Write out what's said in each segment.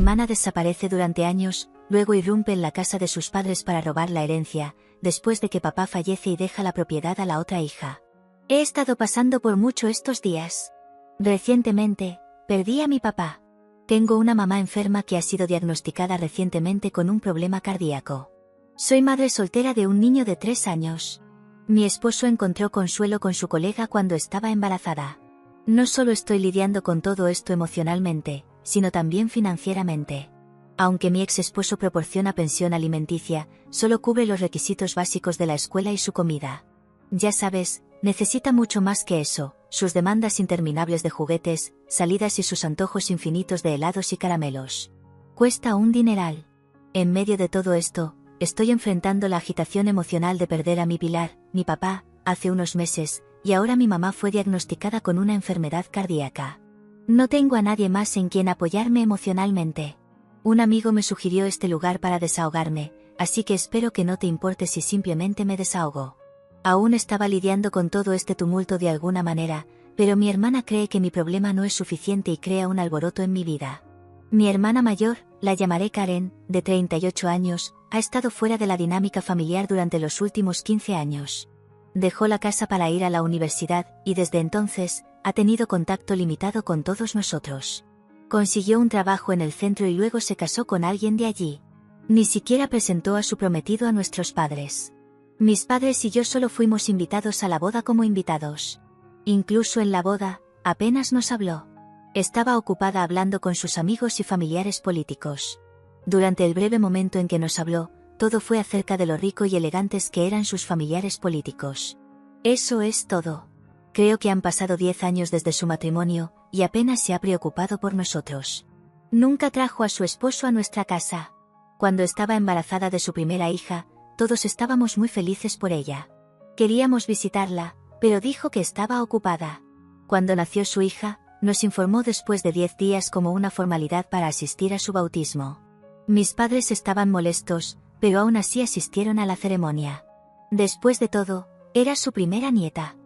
hermana desaparece durante años, luego irrumpe en la casa de sus padres para robar la herencia, después de que papá fallece y deja la propiedad a la otra hija. He estado pasando por mucho estos días. Recientemente, perdí a mi papá. Tengo una mamá enferma que ha sido diagnosticada recientemente con un problema cardíaco. Soy madre soltera de un niño de 3 años. Mi esposo encontró consuelo con su colega cuando estaba embarazada. No solo estoy lidiando con todo esto emocionalmente, sino también financieramente. Aunque mi ex esposo proporciona pensión alimenticia, solo cubre los requisitos básicos de la escuela y su comida. Ya sabes, necesita mucho más que eso, sus demandas interminables de juguetes, salidas y sus antojos infinitos de helados y caramelos. Cuesta un dineral. En medio de todo esto, estoy enfrentando la agitación emocional de perder a mi pilar, mi papá, hace unos meses, y ahora mi mamá fue diagnosticada con una enfermedad cardíaca. No tengo a nadie más en quien apoyarme emocionalmente. Un amigo me sugirió este lugar para desahogarme, así que espero que no te importe si simplemente me desahogo. Aún estaba lidiando con todo este tumulto de alguna manera, pero mi hermana cree que mi problema no es suficiente y crea un alboroto en mi vida. Mi hermana mayor, la llamaré Karen, de 38 años, ha estado fuera de la dinámica familiar durante los últimos 15 años. Dejó la casa para ir a la universidad, y desde entonces, ha tenido contacto limitado con todos nosotros. Consiguió un trabajo en el centro y luego se casó con alguien de allí. Ni siquiera presentó a su prometido a nuestros padres. Mis padres y yo solo fuimos invitados a la boda como invitados. Incluso en la boda, apenas nos habló. Estaba ocupada hablando con sus amigos y familiares políticos. Durante el breve momento en que nos habló, todo fue acerca de lo rico y elegantes que eran sus familiares políticos. Eso es todo. Creo que han pasado 10 años desde su matrimonio, y apenas se ha preocupado por nosotros. Nunca trajo a su esposo a nuestra casa. Cuando estaba embarazada de su primera hija, todos estábamos muy felices por ella. Queríamos visitarla, pero dijo que estaba ocupada. Cuando nació su hija, nos informó después de 10 días como una formalidad para asistir a su bautismo. Mis padres estaban molestos, pero aún así asistieron a la ceremonia. Después de todo, era su primera nieta.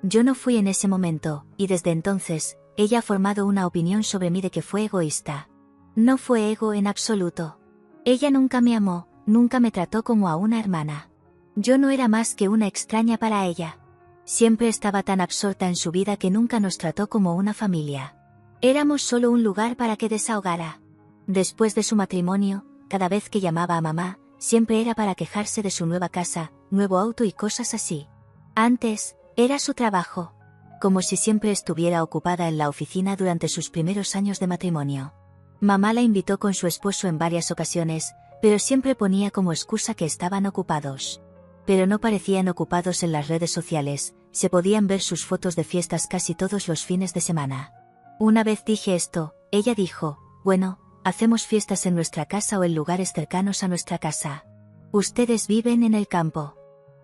Yo no fui en ese momento, y desde entonces, ella ha formado una opinión sobre mí de que fue egoísta. No fue ego en absoluto. Ella nunca me amó, nunca me trató como a una hermana. Yo no era más que una extraña para ella. Siempre estaba tan absorta en su vida que nunca nos trató como una familia. Éramos solo un lugar para que desahogara. Después de su matrimonio, cada vez que llamaba a mamá, siempre era para quejarse de su nueva casa, nuevo auto y cosas así. Antes, era su trabajo. Como si siempre estuviera ocupada en la oficina durante sus primeros años de matrimonio. Mamá la invitó con su esposo en varias ocasiones, pero siempre ponía como excusa que estaban ocupados. Pero no parecían ocupados en las redes sociales, se podían ver sus fotos de fiestas casi todos los fines de semana. Una vez dije esto, ella dijo, bueno, hacemos fiestas en nuestra casa o en lugares cercanos a nuestra casa. Ustedes viven en el campo.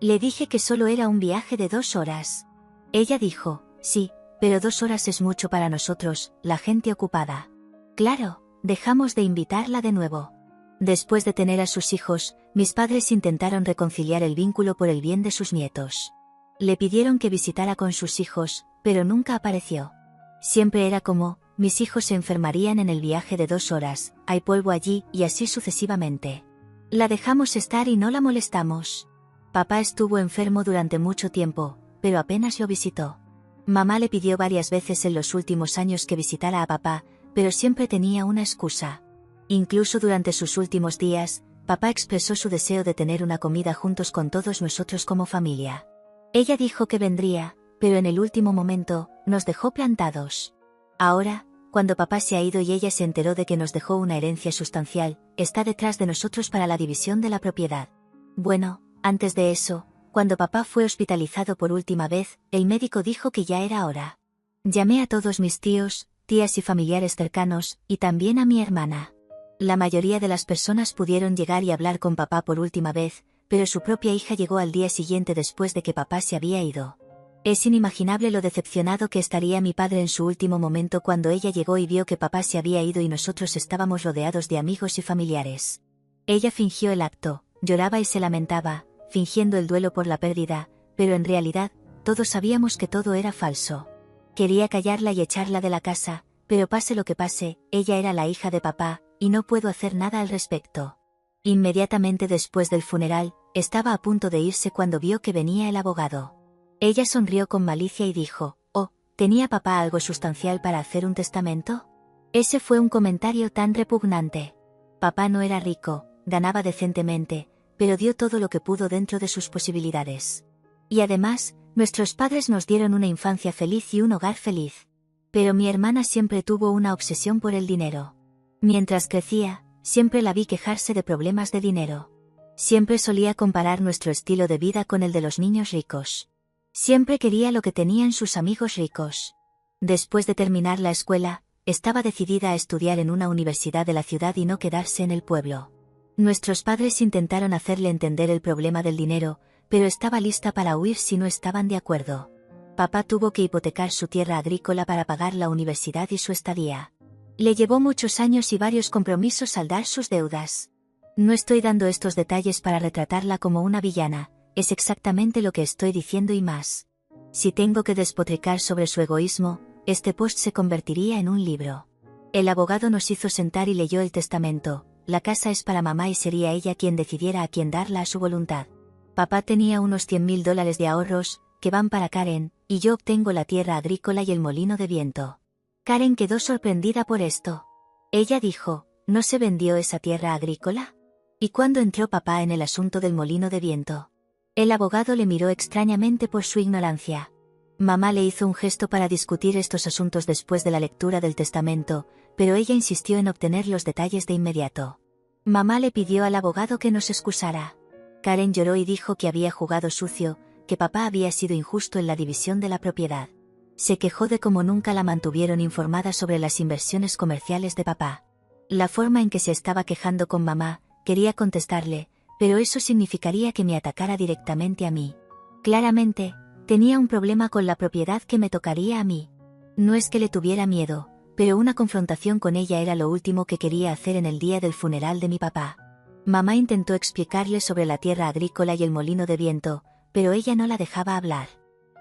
Le dije que solo era un viaje de 2 horas. Ella dijo, sí, pero 2 horas es mucho para nosotros, la gente ocupada. Claro, dejamos de invitarla de nuevo. Después de tener a sus hijos, mis padres intentaron reconciliar el vínculo por el bien de sus nietos. Le pidieron que visitara con sus hijos, pero nunca apareció. Siempre era como, mis hijos se enfermarían en el viaje de 2 horas, hay polvo allí, y así sucesivamente. La dejamos estar y no la molestamos. Papá estuvo enfermo durante mucho tiempo, pero apenas lo visitó. Mamá le pidió varias veces en los últimos años que visitara a papá, pero siempre tenía una excusa. Incluso durante sus últimos días, papá expresó su deseo de tener una comida juntos con todos nosotros como familia. Ella dijo que vendría, pero en el último momento, nos dejó plantados. Ahora, cuando papá se ha ido y ella se enteró de que nos dejó una herencia sustancial, está detrás de nosotros para la división de la propiedad. Bueno, antes de eso, cuando papá fue hospitalizado por última vez, el médico dijo que ya era hora. Llamé a todos mis tíos, tías y familiares cercanos, y también a mi hermana. La mayoría de las personas pudieron llegar y hablar con papá por última vez, pero su propia hija llegó al día siguiente después de que papá se había ido. Es inimaginable lo decepcionado que estaría mi padre en su último momento cuando ella llegó y vio que papá se había ido y nosotros estábamos rodeados de amigos y familiares. Ella fingió el acto, lloraba y se lamentaba, fingiendo el duelo por la pérdida, pero en realidad, todos sabíamos que todo era falso. Quería callarla y echarla de la casa, pero pase lo que pase, ella era la hija de papá, y no puedo hacer nada al respecto. Inmediatamente después del funeral, estaba a punto de irse cuando vio que venía el abogado. Ella sonrió con malicia y dijo, «Oh, ¿tenía papá algo sustancial para hacer un testamento?». Ese fue un comentario tan repugnante. Papá no era rico, ganaba decentemente, pero dio todo lo que pudo dentro de sus posibilidades. Y además, nuestros padres nos dieron una infancia feliz y un hogar feliz. Pero mi hermana siempre tuvo una obsesión por el dinero. Mientras crecía, siempre la vi quejarse de problemas de dinero. Siempre solía comparar nuestro estilo de vida con el de los niños ricos. Siempre quería lo que tenían sus amigos ricos. Después de terminar la escuela, estaba decidida a estudiar en una universidad de la ciudad y no quedarse en el pueblo. Nuestros padres intentaron hacerle entender el problema del dinero, pero estaba lista para huir si no estaban de acuerdo. Papá tuvo que hipotecar su tierra agrícola para pagar la universidad y su estadía. Le llevó muchos años y varios compromisos saldar sus deudas. No estoy dando estos detalles para retratarla como una villana, es exactamente lo que estoy diciendo y más. Si tengo que despotricar sobre su egoísmo, este post se convertiría en un libro. El abogado nos hizo sentar y leyó el testamento. La casa es para mamá y sería ella quien decidiera a quién darla a su voluntad. Papá tenía unos $100,000 de ahorros, que van para Karen, y yo obtengo la tierra agrícola y el molino de viento. Karen quedó sorprendida por esto. Ella dijo, ¿no se vendió esa tierra agrícola? ¿Y cuándo entró papá en el asunto del molino de viento? El abogado le miró extrañamente por su ignorancia. Mamá le hizo un gesto para discutir estos asuntos después de la lectura del testamento, pero ella insistió en obtener los detalles de inmediato. Mamá le pidió al abogado que nos excusara. Karen lloró y dijo que había jugado sucio, que papá había sido injusto en la división de la propiedad. Se quejó de cómo nunca la mantuvieron informada sobre las inversiones comerciales de papá. La forma en que se estaba quejando con mamá, quería contestarle, pero eso significaría que me atacara directamente a mí. Claramente, tenía un problema con la propiedad que me tocaría a mí. No es que le tuviera miedo, pero una confrontación con ella era lo último que quería hacer en el día del funeral de mi papá. Mamá intentó explicarle sobre la tierra agrícola y el molino de viento, pero ella no la dejaba hablar.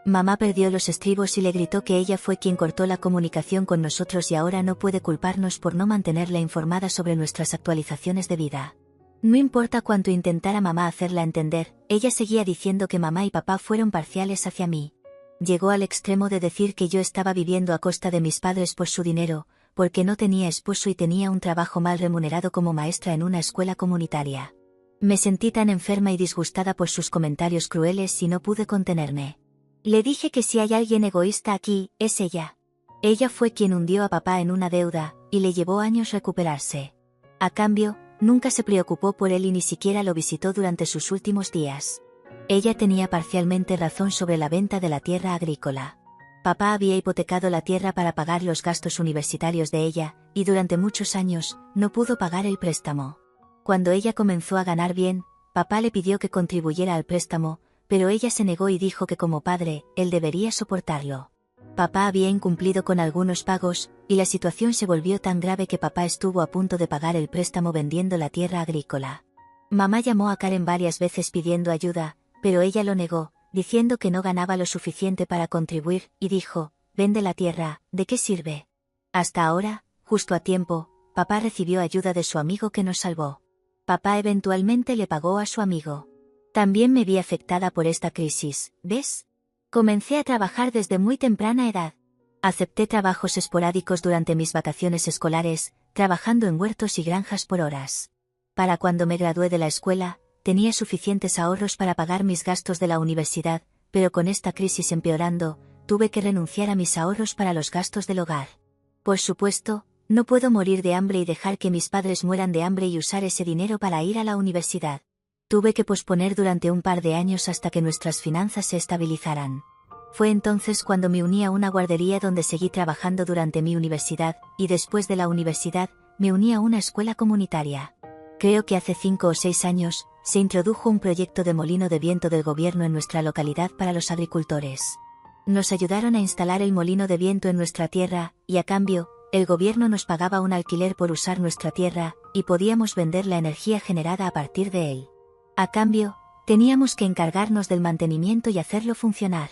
Mamá perdió los estribos y le gritó que ella fue quien cortó la comunicación con nosotros y ahora no puede culparnos por no mantenerla informada sobre nuestras actualizaciones de vida. No importa cuánto intentara mamá hacerla entender, ella seguía diciendo que mamá y papá fueron parciales hacia mí. Llegó al extremo de decir que yo estaba viviendo a costa de mis padres por su dinero, porque no tenía esposo y tenía un trabajo mal remunerado como maestra en una escuela comunitaria. Me sentí tan enferma y disgustada por sus comentarios crueles y no pude contenerme. Le dije que si hay alguien egoísta aquí, es ella. Ella fue quien hundió a papá en una deuda, y le llevó años recuperarse. A cambio, nunca se preocupó por él y ni siquiera lo visitó durante sus últimos días. Ella tenía parcialmente razón sobre la venta de la tierra agrícola. Papá había hipotecado la tierra para pagar los gastos universitarios de ella, y durante muchos años, no pudo pagar el préstamo. Cuando ella comenzó a ganar bien, papá le pidió que contribuyera al préstamo, pero ella se negó y dijo que como padre, él debería soportarlo. Papá había incumplido con algunos pagos, y la situación se volvió tan grave que papá estuvo a punto de pagar el préstamo vendiendo la tierra agrícola. Mamá llamó a Karen varias veces pidiendo ayuda, pero ella lo negó, diciendo que no ganaba lo suficiente para contribuir, y dijo, «Vende la tierra, ¿de qué sirve?». Hasta ahora, justo a tiempo, papá recibió ayuda de su amigo que nos salvó. Papá eventualmente le pagó a su amigo. También me vi afectada por esta crisis, ¿ves? Comencé a trabajar desde muy temprana edad. Acepté trabajos esporádicos durante mis vacaciones escolares, trabajando en huertos y granjas por horas. Para cuando me gradué de la escuela, tenía suficientes ahorros para pagar mis gastos de la universidad, pero con esta crisis empeorando, tuve que renunciar a mis ahorros para los gastos del hogar. Por supuesto, no puedo morir de hambre y dejar que mis padres mueran de hambre y usar ese dinero para ir a la universidad. Tuve que posponer durante un par de años hasta que nuestras finanzas se estabilizaran. Fue entonces cuando me uní a una guardería donde seguí trabajando durante mi universidad, y después de la universidad, me uní a una escuela comunitaria. Creo que hace 5 o 6 años, se introdujo un proyecto de molino de viento del gobierno en nuestra localidad para los agricultores. Nos ayudaron a instalar el molino de viento en nuestra tierra, y a cambio, el gobierno nos pagaba un alquiler por usar nuestra tierra, y podíamos vender la energía generada a partir de él. A cambio, teníamos que encargarnos del mantenimiento y hacerlo funcionar.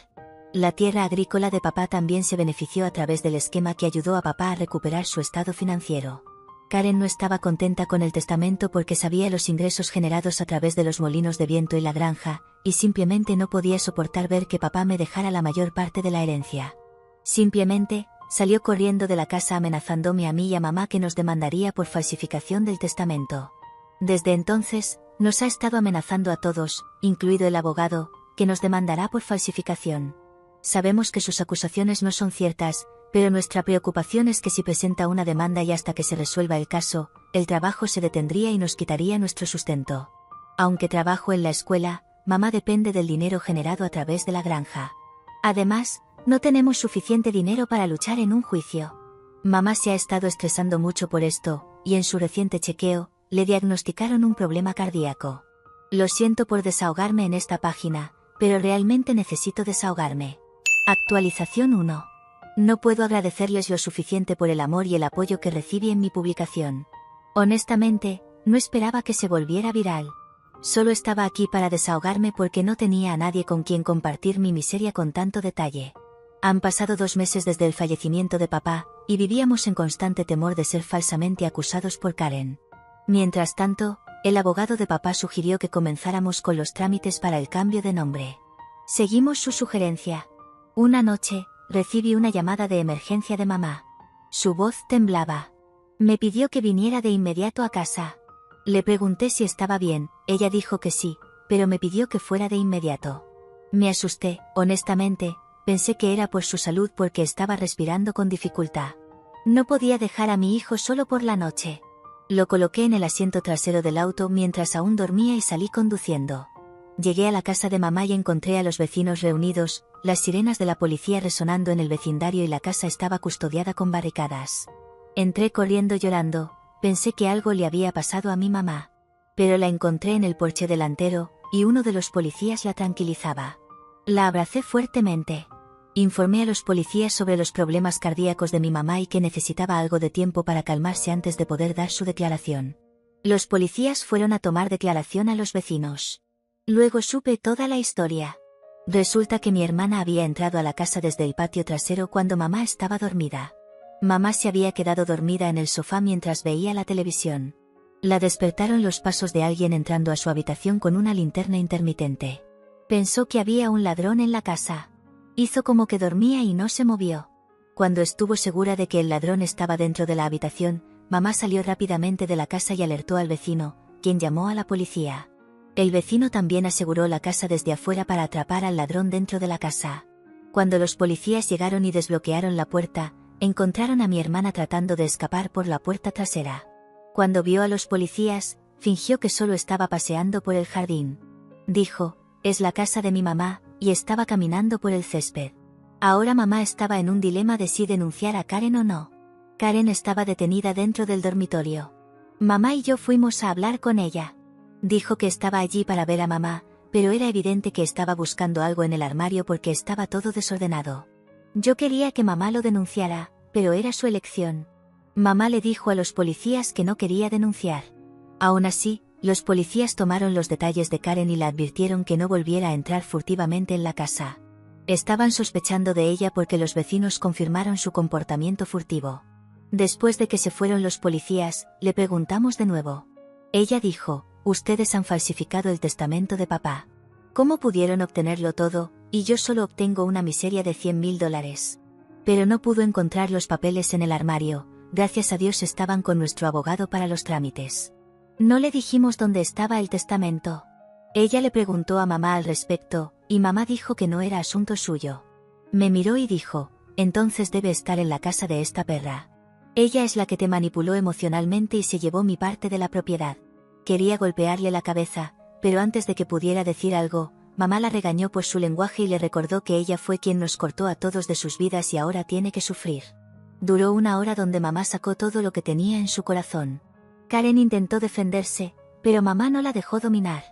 La tierra agrícola de papá también se benefició a través del esquema que ayudó a papá a recuperar su estado financiero. Karen no estaba contenta con el testamento porque sabía los ingresos generados a través de los molinos de viento y la granja, y simplemente no podía soportar ver que papá me dejara la mayor parte de la herencia. Simplemente, salió corriendo de la casa amenazándome a mí y a mamá que nos demandaría por falsificación del testamento. Desde entonces, nos ha estado amenazando a todos, incluido el abogado, que nos demandará por falsificación. Sabemos que sus acusaciones no son ciertas, pero nuestra preocupación es que si presenta una demanda y hasta que se resuelva el caso, el trabajo se detendría y nos quitaría nuestro sustento. Aunque trabajo en la escuela, mamá depende del dinero generado a través de la granja. Además, no tenemos suficiente dinero para luchar en un juicio. Mamá se ha estado estresando mucho por esto, y en su reciente chequeo, le diagnosticaron un problema cardíaco. Lo siento por desahogarme en esta página, pero realmente necesito desahogarme. Actualización 1. No puedo agradecerles lo suficiente por el amor y el apoyo que recibí en mi publicación. Honestamente, no esperaba que se volviera viral. Solo estaba aquí para desahogarme porque no tenía a nadie con quien compartir mi miseria con tanto detalle. Han pasado 2 meses desde el fallecimiento de papá, y vivíamos en constante temor de ser falsamente acusados por Karen. Mientras tanto, el abogado de papá sugirió que comenzáramos con los trámites para el cambio de nombre. Seguimos su sugerencia. Una noche, recibí una llamada de emergencia de mamá. Su voz temblaba. Me pidió que viniera de inmediato a casa. Le pregunté si estaba bien, ella dijo que sí, pero me pidió que fuera de inmediato. Me asusté, honestamente, pensé que era por su salud porque estaba respirando con dificultad. No podía dejar a mi hijo solo por la noche. Lo coloqué en el asiento trasero del auto mientras aún dormía y salí conduciendo. Llegué a la casa de mamá y encontré a los vecinos reunidos, las sirenas de la policía resonando en el vecindario y la casa estaba custodiada con barricadas. Entré corriendo llorando, pensé que algo le había pasado a mi mamá. Pero la encontré en el porche delantero, y uno de los policías la tranquilizaba. La abracé fuertemente. Informé a los policías sobre los problemas cardíacos de mi mamá y que necesitaba algo de tiempo para calmarse antes de poder dar su declaración. Los policías fueron a tomar declaración a los vecinos. Luego supe toda la historia. Resulta que mi hermana había entrado a la casa desde el patio trasero cuando mamá estaba dormida. Mamá se había quedado dormida en el sofá mientras veía la televisión. La despertaron los pasos de alguien entrando a su habitación con una linterna intermitente. Pensó que había un ladrón en la casa. Hizo como que dormía y no se movió. Cuando estuvo segura de que el ladrón estaba dentro de la habitación, mamá salió rápidamente de la casa y alertó al vecino, quien llamó a la policía. El vecino también aseguró la casa desde afuera para atrapar al ladrón dentro de la casa. Cuando los policías llegaron y desbloquearon la puerta, encontraron a mi hermana tratando de escapar por la puerta trasera. Cuando vio a los policías, fingió que solo estaba paseando por el jardín. Dijo, es la casa de mi mamá, y estaba caminando por el césped. Ahora mamá estaba en un dilema de si denunciar a Karen o no. Karen estaba detenida dentro del dormitorio. Mamá y yo fuimos a hablar con ella. Dijo que estaba allí para ver a mamá, pero era evidente que estaba buscando algo en el armario porque estaba todo desordenado. Yo quería que mamá lo denunciara, pero era su elección. Mamá le dijo a los policías que no quería denunciar. Aún así, los policías tomaron los detalles de Karen y la advirtieron que no volviera a entrar furtivamente en la casa. Estaban sospechando de ella porque los vecinos confirmaron su comportamiento furtivo. Después de que se fueron los policías, le preguntamos de nuevo. Ella dijo, ustedes han falsificado el testamento de papá. ¿Cómo pudieron obtenerlo todo, y yo solo obtengo una miseria de $100,000? Pero no pudo encontrar los papeles en el armario, gracias a Dios estaban con nuestro abogado para los trámites. No le dijimos dónde estaba el testamento. Ella le preguntó a mamá al respecto, y mamá dijo que no era asunto suyo. Me miró y dijo, entonces debe estar en la casa de esta perra. Ella es la que te manipuló emocionalmente y se llevó mi parte de la propiedad. Quería golpearle la cabeza, pero antes de que pudiera decir algo, mamá la regañó por su lenguaje y le recordó que ella fue quien nos cortó a todos de sus vidas y ahora tiene que sufrir. Duró 1 hora donde mamá sacó todo lo que tenía en su corazón. Karen intentó defenderse, pero mamá no la dejó dominar.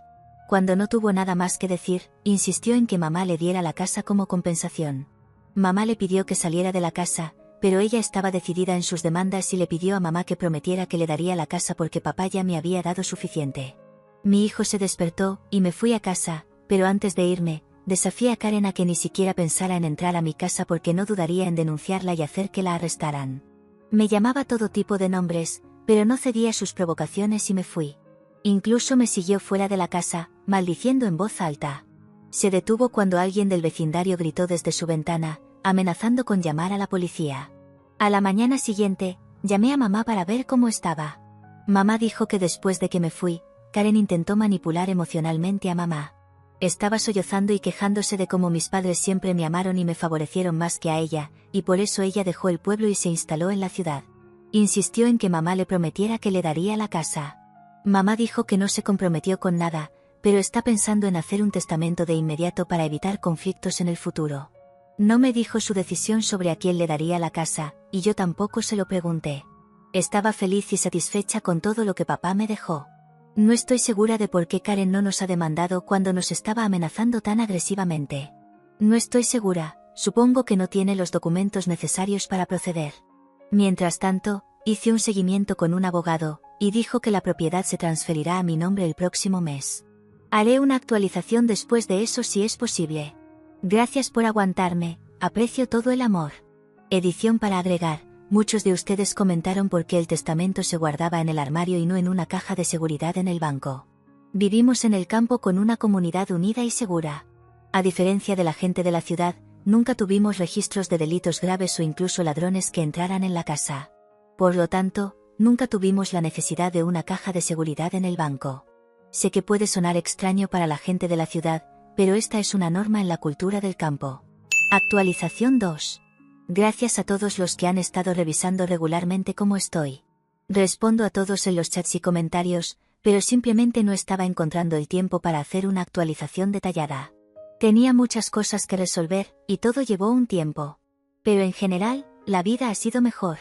Cuando no tuvo nada más que decir, insistió en que mamá le diera la casa como compensación. Mamá le pidió que saliera de la casa, pero ella estaba decidida en sus demandas y le pidió a mamá que prometiera que le daría la casa porque papá ya me había dado suficiente. Mi hijo se despertó, y me fui a casa, pero antes de irme, desafié a Karen a que ni siquiera pensara en entrar a mi casa porque no dudaría en denunciarla y hacer que la arrestaran. Me llamaba todo tipo de nombres, pero no cedí a sus provocaciones y me fui. Incluso me siguió fuera de la casa, maldiciendo en voz alta. Se detuvo cuando alguien del vecindario gritó desde su ventana, amenazando con llamar a la policía. A la mañana siguiente, llamé a mamá para ver cómo estaba. Mamá dijo que después de que me fui, Karen intentó manipular emocionalmente a mamá. Estaba sollozando y quejándose de cómo mis padres siempre me amaron y me favorecieron más que a ella, y por eso ella dejó el pueblo y se instaló en la ciudad. Insistió en que mamá le prometiera que le daría la casa. Mamá dijo que no se comprometió con nada, pero está pensando en hacer un testamento de inmediato para evitar conflictos en el futuro. No me dijo su decisión sobre a quién le daría la casa, y yo tampoco se lo pregunté. Estaba feliz y satisfecha con todo lo que papá me dejó. No estoy segura de por qué Karen no nos ha demandado cuando nos estaba amenazando tan agresivamente. No estoy segura, supongo que no tiene los documentos necesarios para proceder. Mientras tanto, hice un seguimiento con un abogado, y dijo que la propiedad se transferirá a mi nombre el próximo mes. Haré una actualización después de eso si es posible. Gracias por aguantarme, aprecio todo el amor. Edición para agregar. Muchos de ustedes comentaron por qué el testamento se guardaba en el armario y no en una caja de seguridad en el banco. Vivimos en el campo con una comunidad unida y segura. A diferencia de la gente de la ciudad, nunca tuvimos registros de delitos graves o incluso ladrones que entraran en la casa. Por lo tanto, nunca tuvimos la necesidad de una caja de seguridad en el banco. Sé que puede sonar extraño para la gente de la ciudad, pero esta es una norma en la cultura del campo. Actualización 2. Gracias a todos los que han estado revisando regularmente cómo estoy. Respondo a todos en los chats y comentarios, pero simplemente no estaba encontrando el tiempo para hacer una actualización detallada. Tenía muchas cosas que resolver, y todo llevó un tiempo. Pero en general, la vida ha sido mejor.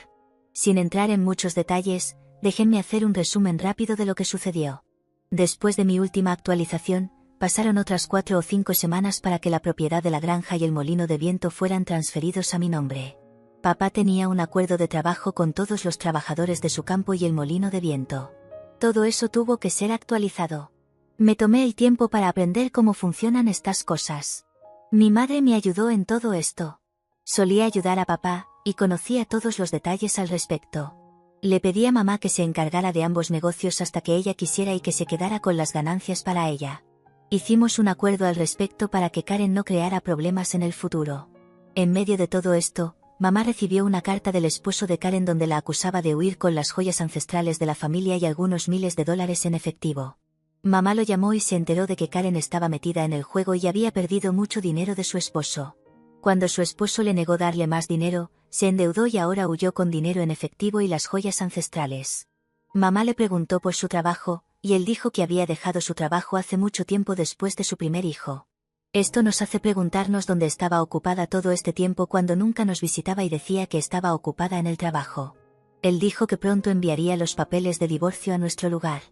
Sin entrar en muchos detalles, déjenme hacer un resumen rápido de lo que sucedió. Después de mi última actualización, pasaron otras 4 o 5 semanas para que la propiedad de la granja y el molino de viento fueran transferidos a mi nombre. Papá tenía un acuerdo de trabajo con todos los trabajadores de su campo y el molino de viento. Todo eso tuvo que ser actualizado. Me tomé el tiempo para aprender cómo funcionan estas cosas. Mi madre me ayudó en todo esto. Solía ayudar a papá, y conocía todos los detalles al respecto. Le pedí a mamá que se encargara de ambos negocios hasta que ella quisiera y que se quedara con las ganancias para ella. Hicimos un acuerdo al respecto para que Karen no creara problemas en el futuro. En medio de todo esto, mamá recibió una carta del esposo de Karen donde la acusaba de huir con las joyas ancestrales de la familia y algunos miles de dólares en efectivo. Mamá lo llamó y se enteró de que Karen estaba metida en el juego y había perdido mucho dinero de su esposo. Cuando su esposo le negó darle más dinero, se endeudó y ahora huyó con dinero en efectivo y las joyas ancestrales. Mamá le preguntó por su trabajo, y él dijo que había dejado su trabajo hace mucho tiempo después de su primer hijo. Esto nos hace preguntarnos dónde estaba ocupada todo este tiempo cuando nunca nos visitaba y decía que estaba ocupada en el trabajo. Él dijo que pronto enviaría los papeles de divorcio a nuestro lugar.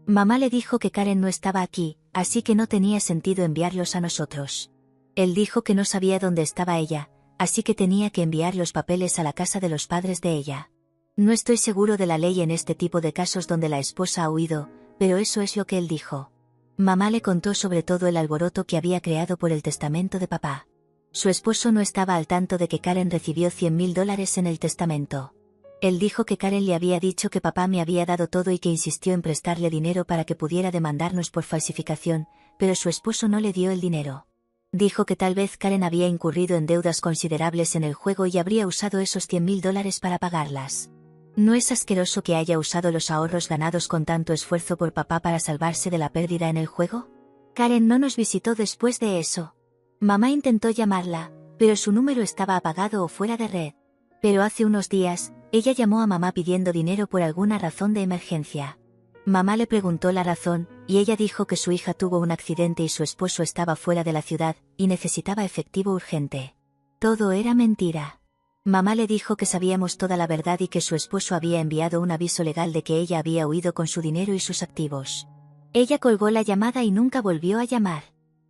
Mamá le dijo que Karen no estaba aquí, así que no tenía sentido enviarlos a nosotros. Él dijo que no sabía dónde estaba ella, así que tenía que enviar los papeles a la casa de los padres de ella. No estoy seguro de la ley en este tipo de casos donde la esposa ha huido, pero eso es lo que él dijo. Mamá le contó sobre todo el alboroto que había creado por el testamento de papá. Su esposo no estaba al tanto de que Karen recibió $100,000 en el testamento. Él dijo que Karen le había dicho que papá me había dado todo y que insistió en prestarle dinero para que pudiera demandarnos por falsificación, pero su esposo no le dio el dinero. Dijo que tal vez Karen había incurrido en deudas considerables en el juego y habría usado esos $100,000 para pagarlas. ¿No es asqueroso que haya usado los ahorros ganados con tanto esfuerzo por papá para salvarse de la pérdida en el juego? Karen no nos visitó después de eso. Mamá intentó llamarla, pero su número estaba apagado o fuera de red. Pero hace unos días, ella llamó a mamá pidiendo dinero por alguna razón de emergencia. Mamá le preguntó la razón, y ella dijo que su hija tuvo un accidente y su esposo estaba fuera de la ciudad, y necesitaba efectivo urgente. Todo era mentira. Mamá le dijo que sabíamos toda la verdad y que su esposo había enviado un aviso legal de que ella había huido con su dinero y sus activos. Ella colgó la llamada y nunca volvió a llamar.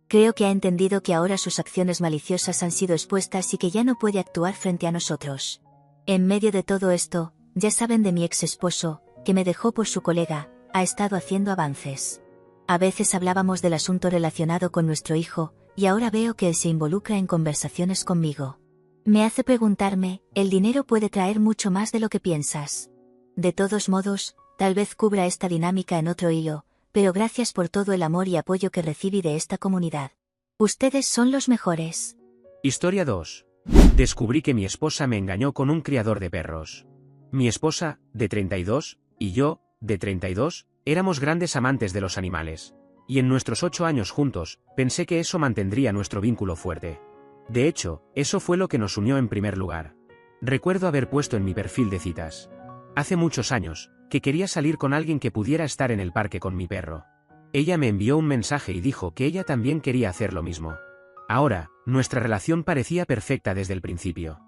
Creo que ha entendido que ahora sus acciones maliciosas han sido expuestas y que ya no puede actuar frente a nosotros. En medio de todo esto, ya saben de mi ex esposo, que me dejó por su colega, ha estado haciendo avances. A veces hablábamos del asunto relacionado con nuestro hijo, y ahora veo que él se involucra en conversaciones conmigo. Me hace preguntarme, el dinero puede traer mucho más de lo que piensas. De todos modos, tal vez cubra esta dinámica en otro hilo, pero gracias por todo el amor y apoyo que recibí de esta comunidad. Ustedes son los mejores. Historia 2. Descubrí que mi esposa me engañó con un criador de perros. Mi esposa, de 32, y yo, de 32, éramos grandes amantes de los animales. Y en nuestros 8 años juntos, pensé que eso mantendría nuestro vínculo fuerte. De hecho, eso fue lo que nos unió en primer lugar. Recuerdo haber puesto en mi perfil de citas, hace muchos años, que quería salir con alguien que pudiera estar en el parque con mi perro. Ella me envió un mensaje y dijo que ella también quería hacer lo mismo. Ahora, nuestra relación parecía perfecta desde el principio.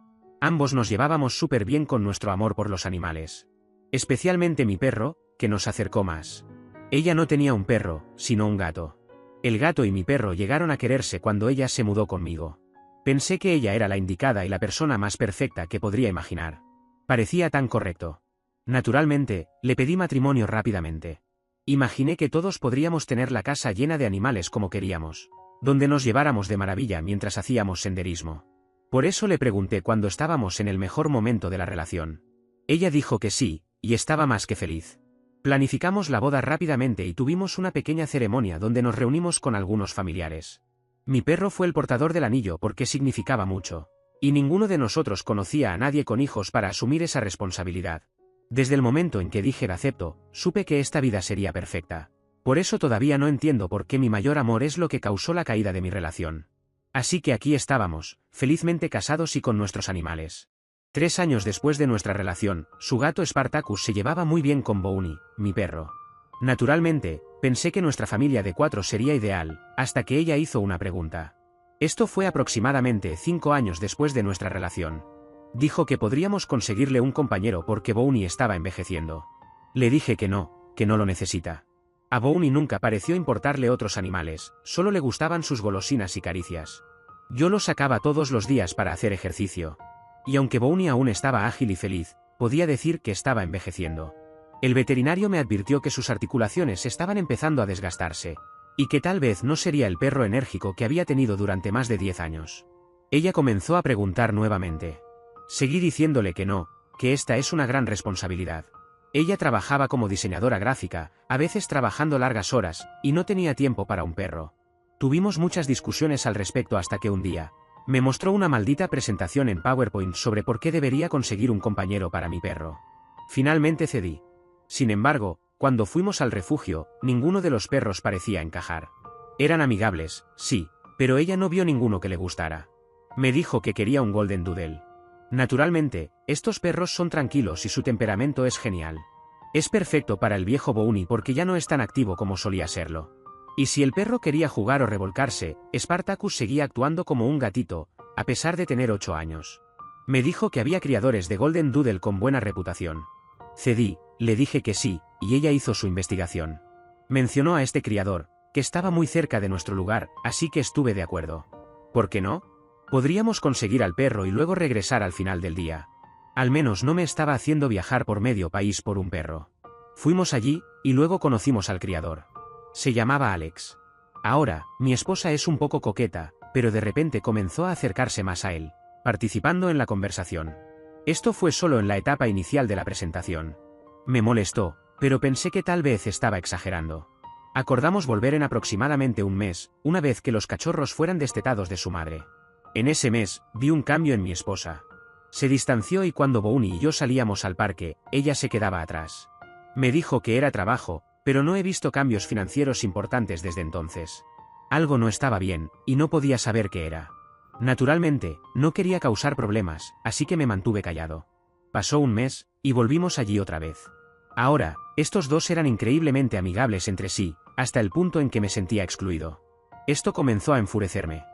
Ambos nos llevábamos súper bien con nuestro amor por los animales. Especialmente mi perro, que nos acercó más. Ella no tenía un perro, sino un gato. El gato y mi perro llegaron a quererse cuando ella se mudó conmigo. Pensé que ella era la indicada y la persona más perfecta que podría imaginar. Parecía tan correcto. Naturalmente, le pedí matrimonio rápidamente. Imaginé que todos podríamos tener la casa llena de animales como queríamos, donde nos lleváramos de maravilla mientras hacíamos senderismo. Por eso le pregunté cuando estábamos en el mejor momento de la relación. Ella dijo que sí, y estaba más que feliz. Planificamos la boda rápidamente y tuvimos una pequeña ceremonia donde nos reunimos con algunos familiares. Mi perro fue el portador del anillo porque significaba mucho, y ninguno de nosotros conocía a nadie con hijos para asumir esa responsabilidad. Desde el momento en que dije acepto, supe que esta vida sería perfecta. Por eso todavía no entiendo por qué mi mayor amor es lo que causó la caída de mi relación. Así que aquí estábamos, felizmente casados y con nuestros animales. 3 años después de nuestra relación, su gato Spartacus se llevaba muy bien con Bounty, mi perro. Naturalmente, pensé que nuestra familia de 4 sería ideal, hasta que ella hizo una pregunta. Esto fue aproximadamente 5 años después de nuestra relación. Dijo que podríamos conseguirle un compañero porque Bounty estaba envejeciendo. Le dije que no lo necesita. A Bounty nunca pareció importarle otros animales, solo le gustaban sus golosinas y caricias. Yo lo sacaba todos los días para hacer ejercicio. Y aunque Bounty aún estaba ágil y feliz, podía decir que estaba envejeciendo. El veterinario me advirtió que sus articulaciones estaban empezando a desgastarse, y que tal vez no sería el perro enérgico que había tenido durante más de 10 años. Ella comenzó a preguntar nuevamente. Seguí diciéndole que no, que esta es una gran responsabilidad. Ella trabajaba como diseñadora gráfica, a veces trabajando largas horas, y no tenía tiempo para un perro. Tuvimos muchas discusiones al respecto hasta que un día, me mostró una maldita presentación en PowerPoint sobre por qué debería conseguir un compañero para mi perro. Finalmente cedí. Sin embargo, cuando fuimos al refugio, ninguno de los perros parecía encajar. Eran amigables, sí, pero ella no vio ninguno que le gustara. Me dijo que quería un Golden Doodle. Naturalmente, estos perros son tranquilos y su temperamento es genial. Es perfecto para el viejo Bounty porque ya no es tan activo como solía serlo. Y si el perro quería jugar o revolcarse, Spartacus seguía actuando como un gatito, a pesar de tener 8 años. Me dijo que había criadores de Golden Doodle con buena reputación. Cedí, le dije que sí, y ella hizo su investigación. Mencionó a este criador, que estaba muy cerca de nuestro lugar, así que estuve de acuerdo. ¿Por qué no? Podríamos conseguir al perro y luego regresar al final del día. Al menos no me estaba haciendo viajar por medio país por un perro. Fuimos allí, y luego conocimos al criador. Se llamaba Alex. Ahora, mi esposa es un poco coqueta, pero de repente comenzó a acercarse más a él, participando en la conversación. Esto fue solo en la etapa inicial de la presentación. Me molestó, pero pensé que tal vez estaba exagerando. Acordamos volver en aproximadamente un mes, una vez que los cachorros fueran destetados de su madre. En ese mes, vi un cambio en mi esposa. Se distanció y cuando Bounty y yo salíamos al parque, ella se quedaba atrás. Me dijo que era trabajo, pero no he visto cambios financieros importantes desde entonces. Algo no estaba bien, y no podía saber qué era. Naturalmente, no quería causar problemas, así que me mantuve callado. Pasó un mes, y volvimos allí otra vez. Ahora, estos dos eran increíblemente amigables entre sí, hasta el punto en que me sentía excluido. Esto comenzó a enfurecerme.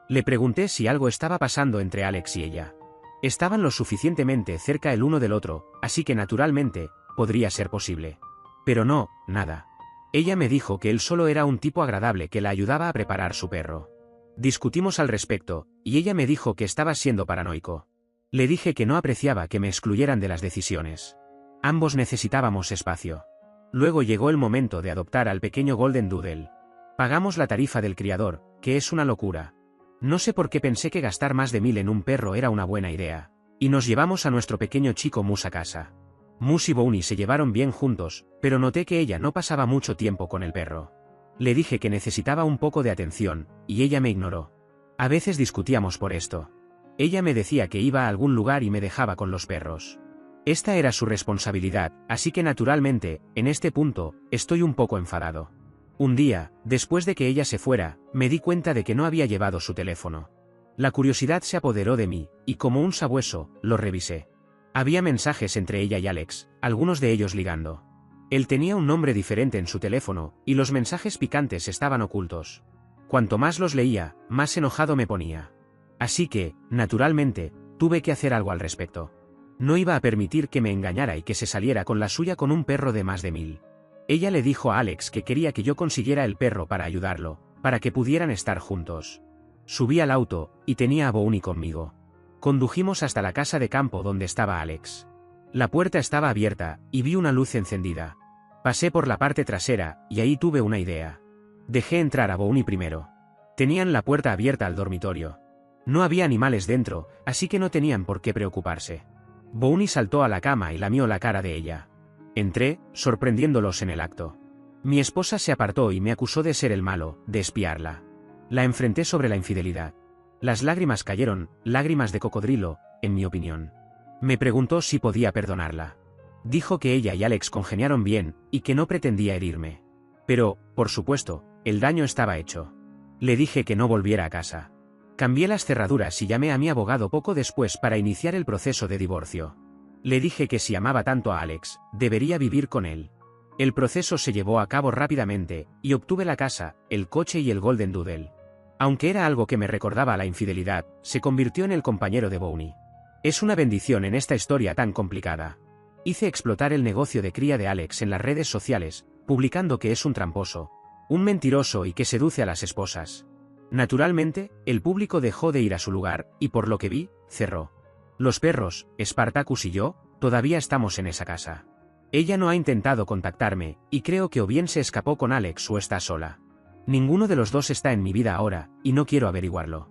Le pregunté si algo estaba pasando entre Alex y ella. Estaban lo suficientemente cerca el uno del otro, así que naturalmente, podría ser posible. Pero no, nada. Ella me dijo que él solo era un tipo agradable que la ayudaba a preparar su perro. Discutimos al respecto, y ella me dijo que estaba siendo paranoico. Le dije que no apreciaba que me excluyeran de las decisiones. Ambos necesitábamos espacio. Luego llegó el momento de adoptar al pequeño Golden Doodle. Pagamos la tarifa del criador, que es una locura. No sé por qué pensé que gastar más de 1000 en un perro era una buena idea. Y nos llevamos a nuestro pequeño chico Mus a casa. Mus y Bounty se llevaron bien juntos, pero noté que ella no pasaba mucho tiempo con el perro. Le dije que necesitaba un poco de atención, y ella me ignoró. A veces discutíamos por esto. Ella me decía que iba a algún lugar y me dejaba con los perros. Esta era su responsabilidad, así que naturalmente, en este punto, estoy un poco enfadado. Un día, después de que ella se fuera, me di cuenta de que no había llevado su teléfono. La curiosidad se apoderó de mí, y como un sabueso, lo revisé. Había mensajes entre ella y Alex, algunos de ellos ligando. Él tenía un nombre diferente en su teléfono, y los mensajes picantes estaban ocultos. Cuanto más los leía, más enojado me ponía. Así que, naturalmente, tuve que hacer algo al respecto. No iba a permitir que me engañara y que se saliera con la suya con un perro de más de 1000. Ella le dijo a Alex que quería que yo consiguiera el perro para ayudarlo, para que pudieran estar juntos. Subí al auto, y tenía a Bounty conmigo. Condujimos hasta la casa de campo donde estaba Alex. La puerta estaba abierta, y vi una luz encendida. Pasé por la parte trasera, y ahí tuve una idea. Dejé entrar a Bounty primero. Tenían la puerta abierta al dormitorio. No había animales dentro, así que no tenían por qué preocuparse. Bounty saltó a la cama y lamió la cara de ella. Entré, sorprendiéndolos en el acto. Mi esposa se apartó y me acusó de ser el malo, de espiarla. La enfrenté sobre la infidelidad. Las lágrimas cayeron, lágrimas de cocodrilo, en mi opinión. Me preguntó si podía perdonarla. Dijo que ella y Alex congeniaron bien, y que no pretendía herirme. Pero, por supuesto, el daño estaba hecho. Le dije que no volviera a casa. Cambié las cerraduras y llamé a mi abogado poco después para iniciar el proceso de divorcio. Le dije que si amaba tanto a Alex, debería vivir con él. El proceso se llevó a cabo rápidamente, y obtuve la casa, el coche y el Golden Doodle. Aunque era algo que me recordaba a la infidelidad, se convirtió en el compañero de Bounty. Es una bendición en esta historia tan complicada. Hice explotar el negocio de cría de Alex en las redes sociales, publicando que es un tramposo, un mentiroso y que seduce a las esposas. Naturalmente, el público dejó de ir a su lugar, y por lo que vi, cerró. Los perros, Spartacus y yo, todavía estamos en esa casa. Ella no ha intentado contactarme, y creo que o bien se escapó con Alex o está sola. Ninguno de los dos está en mi vida ahora, y no quiero averiguarlo.